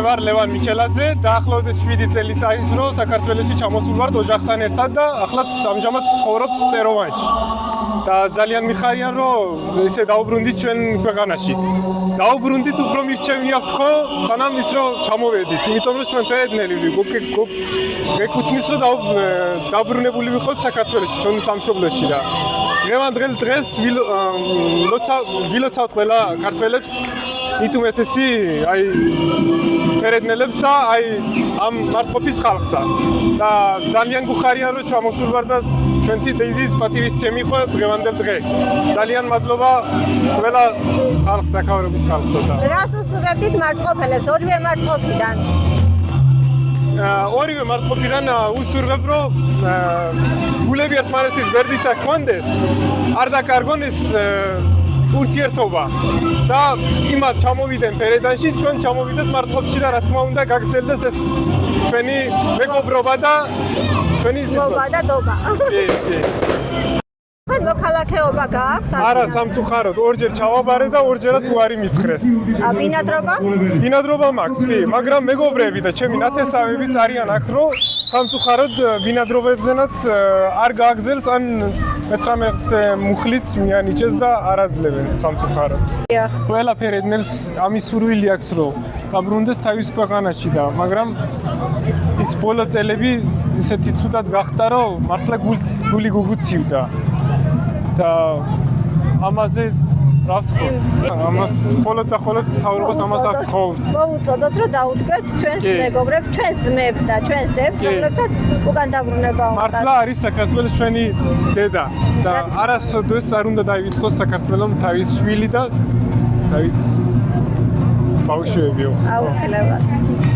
ვარ ლევან მიქელაძე და ახლავე 7 წელი არის რომ საქართველოში ჩამოსულ ვარ ოჯახთან ერთად და ახლა ამჟამად ცხოვრობ წეროვანში და ძალიან მიხარიან რომ ესე დაუბრუნდით ჩვენ ქვეყანაში დაუბრუნდით უფრო მირჩევნია ვთქო სანამ ის რომ ჩამოვედით იმიტომ რომ ჩვენ ფერედნელი გეკუთვნის რომ დაუბრუნებული ვიყოთ საქართველოში ჩვენ სამშობლოში და დღეს გილოცავთ ყველა ქართველებს მithumetesi აი ფერედნელებს და აი ამ მარტყოფის ხალხსა და ძალიან გუხარიან რომ ჩამოსულ ვარ და ჩვენი დედის პატივისცემი ხო დღევანდელ დღე ძალიან მადლობა ყველა ხალხს საკავების ხალხსა და რას უსურვებდით მარტყოფელებს ორივე მარტყოფიდან ორივე მარტყოფიდან უსურვებ რომ გულები ერთმანეთის გვერდით ჰქონდეს არ დაკარგონ ეს ურთიერთობა და იმათ ჩამოვიდნენ ფერედანში ჩვენ ჩამოვიდეთ მარტყოფში და რა თქმა უნდა გაგრძელდეს ეს ჩვენი მეგობრობა და ჩვენი ზობა და დობა თქვენ მოქალაქეობა გააქვთ არა სამწუხაროდ ორჯერ ჩავაბარე და ორჯერაც უარი მითხრეს ბინადრობა მაქვს კი მაგრამ მეგობრები და ჩემი ნათესავებიც არიან აქ რომ სამწუხაროდ ბინადრობებზენაც არ გააგზელს ან 18 მუხლიც მიანიჭეს და არ აძლევენ სამწუხაროდ ყველა ფერედნელს ამის სურვილი აქვს რომ დაბრუნდეს თავის ქვეყანაში და მაგრამ ის ბოლო წელები ისეთი ცუდად გახდა რომ მართლა გული გუგუცივდა და ამაზე რა ვთქვა ამას ხოლოდ და ხოლოდ თავრობას ამას არ ვთხოვთ მოუწოდოთ რომ დაუდგეთ ჩვენს მეგობრებს ჩვენს ძმებს და ჩვენს დებს რომლებსაც უკან დაბრუნება უნდა მართლა არის საქართველოს ჩვენი დედა და არასოდეს არ უნდა დაივიწყოს საქართველოს თავის შვილი და თავის ბავშვებიო აუცილებლად